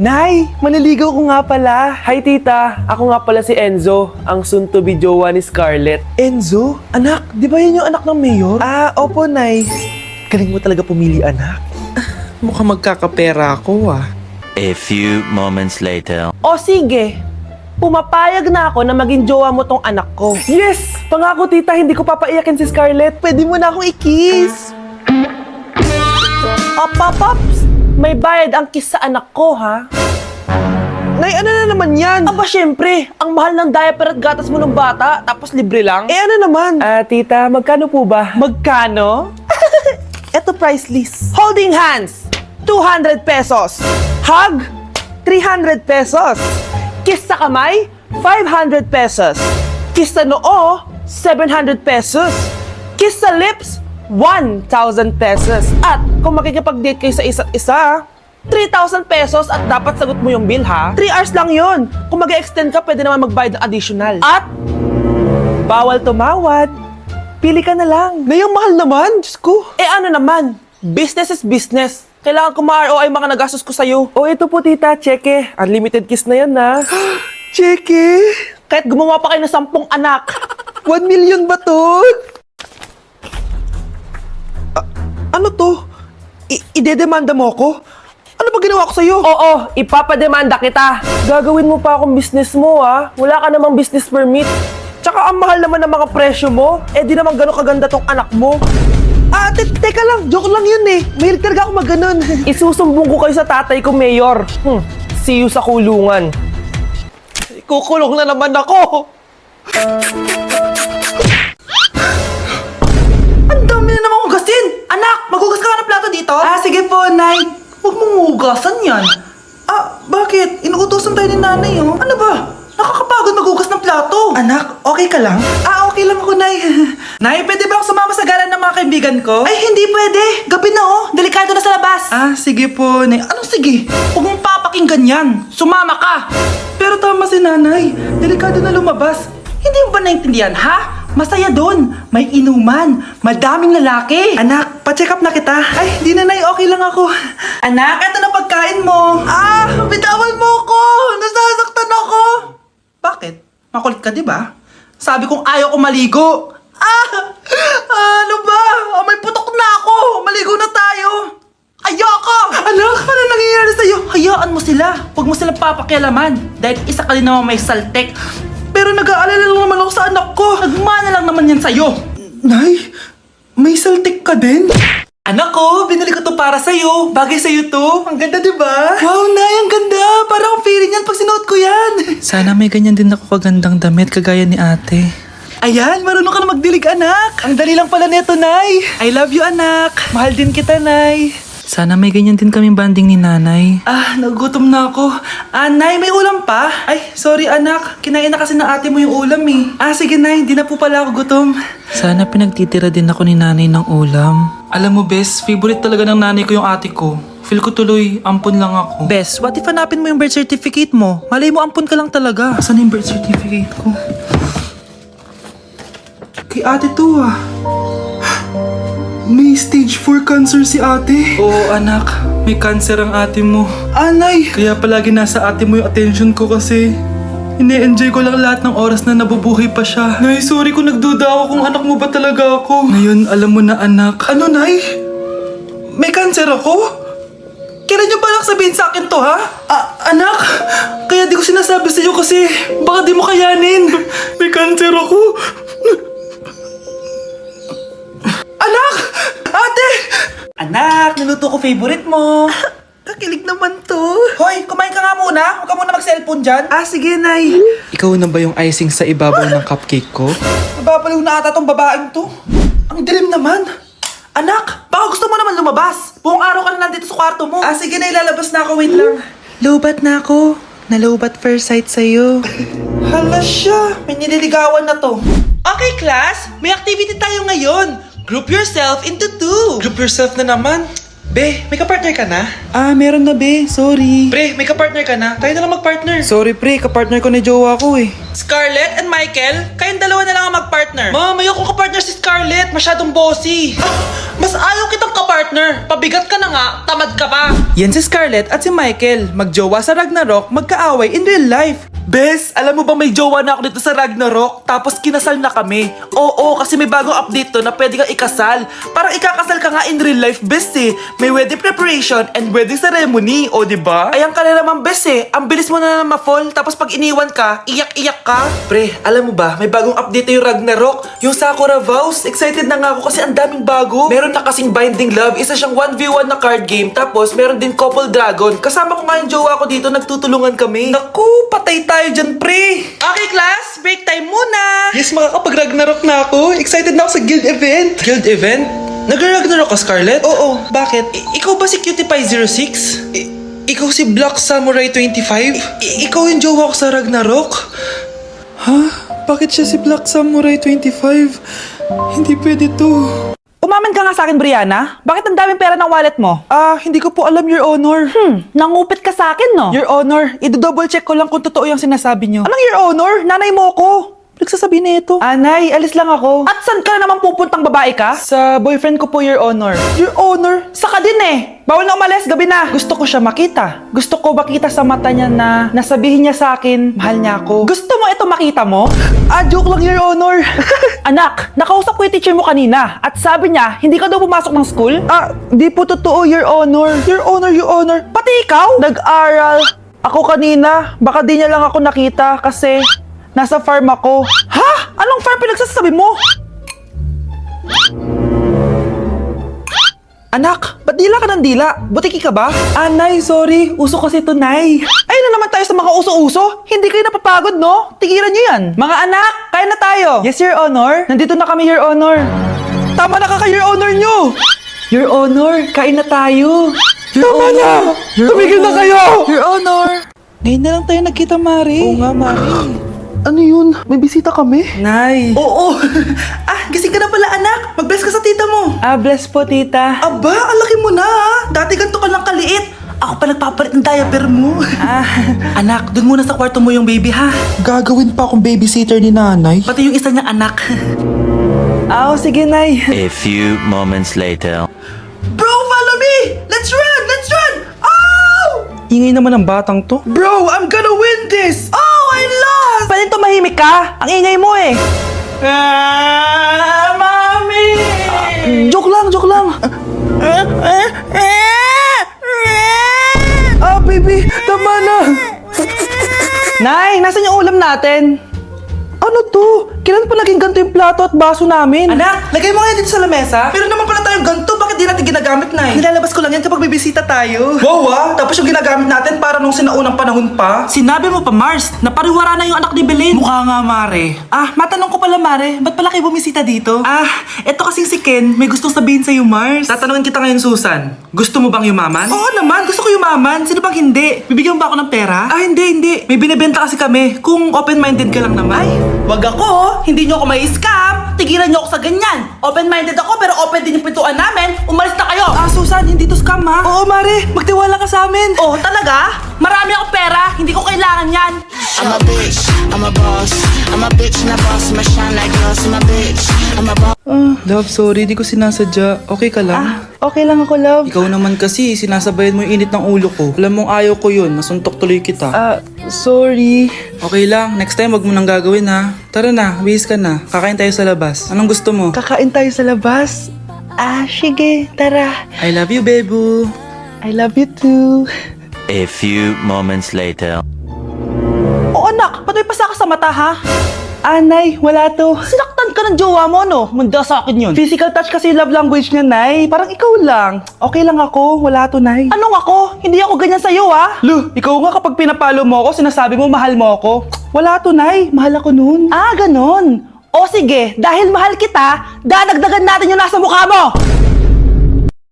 Nay, maniligaw ko nga pala. Hi tita, ako nga pala si Enzo, ang soon-to-be jowa ni Scarlett. Enzo? Anak, di ba yun yung anak ng mayor? Ah, opo Nay. Galing mo talaga pumili anak. Mukhang magkakapera ako ah. A few moments later. O sige, pumapayag na ako na maging jowa mo tong anak ko. Yes! Pangako tita, hindi ko papaiyakin si Scarlett. Pwede mo na akong i-kiss. Paps! May bayad ang kiss sa anak ko, ha? Nay, ano na naman yan? Aba, syempre, ang mahal ng diaper at gatas mo ng bata, tapos libre lang. Eh, ano naman? Tita, magkano po ba? Magkano? Eto price list. Holding hands, 200 pesos. Hug, 300 pesos. Kiss sa kamay, 500 pesos. Kiss sa noo, 700 pesos. Kiss sa lips, 1,000 pesos. At kung makikipag-date kayo sa isa't isa, 3,000 pesos at dapat sagot mo yung bill ha. 3 hours lang yun. Kung mag-extend ka, pwede naman magbayad ng additional. At bawal tumawad. Pili ka na lang. Na yung mahal naman, Diyos ko. Eh ano naman, business is business. Kailangan ko ma-ROI mga nagastos ko sa'yo. O ito po tita, cheque. Unlimited kiss na yan na. Cheque? Kahit gumawa pa kayo ng 10 anak. 1 million ba to? Ano to? Idedemanda mo ako? Ano ba ginawa ko sa'yo? Oo, ipapademanda kita. Gagawin mo pa akong business mo, ha? Wala ka namang business permit. Tsaka ang mahal naman ng mga presyo mo. Eh di naman gano'ng kaganda tong anak mo. Teka lang, joke lang yun eh. Mahilig talaga ako mag-ganon. Isusumbong ko kayo sa tatay ko, Mayor. See you sa kulungan. Kukulong na naman ako. Ang dami na naman hugasin! Anak, maghugas ka nga ng plato dito? Sige po, Nay. Huwag mong hugasan yan. Bakit? Inuutosan tayo ni Nanay, oh. Ano ba? Nakakapagod maghugas ng plato. Anak, okay ka lang? Okay lang ako, Nay. Nay, pwede ba ako sumama sa gala ng mga kaibigan ko? Ay, hindi pwede. Gabi na, oh. Delikado na sa labas. Sige po, Nay. Anong sige? Huwag mong papakinggan yan. Sumama ka. Pero tama si Nanay. Delikado na lumabas. Hindi mo ba naintindihan, ha? Masaya doon. May inuman. Madaming lalaki. Anak, pa-check up na kita. Ay, di na, Nay. Okay lang ako. Anak, eto na pagkain mo. Bitawan mo ako. Nasasaktan ako. Bakit? Makulit ka, di ba? Sabi kong ayaw ko maligo. Ano ba? May putok na ako. Maligo na tayo. Ayoko! Anak, ano nangyayari sa'yo? Hayaan mo sila. Huwag mo silang papakialaman. Dahil isa ka din naman may saltek. Pero nag-aalala lang naman ako sa anak ko. Nagmana lang naman yan sa'yo. Nay, may saltik ka din? Anak ko, binili ko to para sa'yo. Bagay sa'yo to. Ang ganda, di ba? Wow, Nay, ang ganda. Parang ang feeling yan pag sinuot ko yan. Sana may ganyan din ako kagandang damit kagaya ni ate. Ayan, marunong ka na magdilig, anak. Ang dali lang pala neto, Nay. I love you, anak. Mahal din kita, Nay. Sana may ganyan din kaming banding ni nanay. Nagutom na ako. Nay, may ulam pa? Ay, sorry anak. Kinain na kasi ng ate mo yung ulam eh. Sige, Nay. Hindi na po pala ako gutom. Sana pinagtitira din ako ni nanay ng ulam. Alam mo, Bes, favorite talaga ng nanay ko yung ate ko. Feel ko tuloy, ampun lang ako. Bes, what if hanapin mo yung birth certificate mo? Malay mo, ampun ka lang talaga. Saan yung birth certificate ko? Kay ate to May stage 4 cancer si ate. Oo, anak. May cancer ang ate mo. Nay! Kaya palagi nasa ate mo yung attention ko kasi ine-enjoy ko lang lahat ng oras na nabubuhay pa siya. Nay, sorry kung nagduda ako kung anak mo ba talaga ako. Ngayon, alam mo na anak. Ano, Nay? May cancer ako? Kailan niyo balak sabihin sa akin to, ha? Anak, kaya di ko sinasabi sa iyo kasi baka di mo kayanin. May cancer ako. Anak! Ate! Anak, niluto ko favorite mo. Kakilig naman to. Hoy, kumain ka nga muna. Huwag ka muna mag-cellphone dyan. Sige, Nay. Ikaw na ba yung icing sa ibabaw ng cupcake ko? Nababaliw na ata tong babaeng to. Ang dilim naman. Anak, baka gusto mo naman lumabas. Buong araw ka na nandito sa kwarto mo. Sige na, ilalabas na ako. Wait lang. Lobat na ako. Nalobat first sight sa'yo. Hala siya. May nililigawan na to. Okay, class. May activity tayo ngayon. Group yourself into 2. Group yourself na naman. Be, may kapartner ka na? Ah, meron na be. Sorry. Pre, may kapartner ka na? Tayo na lang magpartner. Sorry pre, kapartner ko ni jowa ko eh. Scarlett and Michael, kayong dalawa na lang ang magpartner. Ma'am, ayoko kapartner si Scarlett. Masyadong bossy. Mas ayaw kitang kapartner. Pabigat ka na nga, tamad ka pa. Yan si Scarlett at si Michael. Magjowa sa Ragnarok, magkaaway in real life. Bes, alam mo ba may jowa na ako dito sa Ragnarok? Tapos kinasal na kami. Oo, kasi may bagong update to na pwede kang ikasal. Parang ikakasal ka nga in real life, bes eh. May wedding preparation and wedding ceremony, o diba? Ayan ka na naman, bes eh. Ang bilis mo na ma-fall, tapos pag iniwan ka, iyak-iyak ka. Pre, alam mo ba, may bagong update na yung Ragnarok. Yung Sakura Vows. Excited na nga ako kasi ang daming bago. Meron na kasing Binding Love, isa siyang 1v1 na card game. Tapos meron din Couple Dragon. Kasama ko nga yung jowa ko dito, nagtutulungan kami. Naku, patay tayo dyan, pre. Okay, class, break time muna. Yes, makakapag-Ragnarok na ako. Excited na ako sa guild event. Guild event? Nag-Ragnarok ka, Scarlett? Oo, bakit? Ikaw ba si Cutie Pie 06? Ikaw si Black Samurai 25? Ikaw yung jowa ko sa Ragnarok? Ha? Bakit siya si Black Samurai 25? Hindi pwede to. Umamin ka nga sa akin, Brianna. Bakit ang daming pera ng wallet mo? Hindi ko po alam, Your Honor. Nangupit ka sa akin, no? Your Honor, i-double check ko lang kung totoo yung sinasabi niyo. Anong Your Honor? Nanay mo ko. Nagsasabi na ito. Anay, alis lang ako. At saan ka na naman pupuntang babae ka? Sa boyfriend ko po, Your Honor. Your Honor, saka din eh. Bawal na umalis, gabi na. Gusto ko siya makita. Gusto ko makita sa mata niya na nasabihin niya sa akin, mahal niya ako. Gusto mo ito makita mo? Joke lang, Your Honor. Anak, nakausap ko yung teacher mo kanina at sabi niya, hindi ka daw pumasok ng school? Di po totoo, Your Honor. Your Honor, Your Honor. Pati ikaw? Nag-aral. Ako kanina, baka di niya lang ako nakita kasi nasa farm ako. Ha? Anong farm pinagsasabi mo? Anak, ba't dila ka ng dila? Butiki ka ba? Nay, sorry. Uso kasi to, Nay. Ayun na naman tayo sa mga uso-uso. Hindi kayo napapagod, no? Tigilan niyo yan. Mga anak, kaya na tayo. Yes, Your Honor. Nandito na kami, Your Honor. Tama na Your Honor nyo. Your Honor, kain na tayo. Tama na. Tumigil na kayo. Your Honor. Ngayon na lang tayo nagkita, Mari. Oo nga, Mari. Ano yun? May bisita kami? Nay. Oo. Gising ka na pala, anak. Mag-bless ka sa tita mo. Bless po, tita. Aba, ang laki mo na. Dati ganito ka lang kaliit. Ako pa nagpapalit ng diaper mo. Anak, dun muna sa kwarto mo yung baby, ha? Gagawin pa akong babysitter ni nanay. Pati yung isa niyang anak. Sige, Nay. A few moments later. Bro, follow me! Let's run! Let's run! Ingay naman ng batang to. Bro, I'm gonna win this! I lost! Pwede tumahimik ka? Ang ingay mo eh. Mami! Joke lang, joke lang. Baby, tama na! Nay, nasan yung ulam natin? Ano to? Kailan pa naging ganito yung plato at baso namin? Anak, lagay mo nga dito sa lamesa. Pero naman pala tayong ganito, bakit di natin ginagamit na Nilalabas ko lang yan kapag bibisita tayo. Wow, tapos yung ginagamit natin para nung sinaunang panahon pa. Sinabi mo pa, Mars, napariwara na yung anak ni Belen. Mukha nga, Mare. Matanong ko pala, Mare, ba't pala kayo bumisita dito? Eto kasing si Ken, may gustong sabihin sa'yo, Mars. Tatanungin kita ngayon, Susan. Gusto mo bang yumaman? Oo naman, gusto ko yumaman. Sino bang hindi? Bibigyan mo ba ako ng pera? Hindi. May binibenta kasi kami. Kung open-minded ka lang naman. Wag ako, hindi nyo ako may scam. Tigilan nyo ako sa ganyan. Open-minded ako pero open din yung pintuan namin. Umalis na kayo. Susan, hindi to scam, ha? Oo, Mare. Magtiwala ka sa amin. Oh, talaga? Marami akong pera. Hindi ko kailangan yan. I'm a bitch, I'm a boss. I'm a bitch and a boss, I'ma shine like glass. I'm a bitch, I'm a boss. Love, sorry. Di ko sinasadya. Okay ka lang? Okay lang ako, love. Ikaw naman kasi, sinasabayan mo yung init ng ulo ko. Alam mong ayaw ko yun. Nasuntok tuloy kita. Sorry. Okay lang. Next time, wag mo nang gagawin, ha? Tara na. Bihis ka na. Kakain tayo sa labas. Anong gusto mo? Kakain tayo sa labas. Sige, tara. I love you, Bebu. I love you too. A few moments later. Anak, ba't may pasa ka sa mata, ha? Nay, wala to. Sinaktan ka ng jowa mo, no? Manda sa akin yun. Physical touch kasi love language niya, Nay. Parang ikaw lang. Okay lang ako, wala to, Nay. Anong ako? Hindi ako ganyan sa'yo, ha? Lu, ikaw nga kapag pinapalo mo ako, sinasabi mo mahal mo ako. Wala to, Nay. Mahal ako nun. Ganon. O sige, dahil mahal kita, dadagdagan natin yung nasa mukha mo!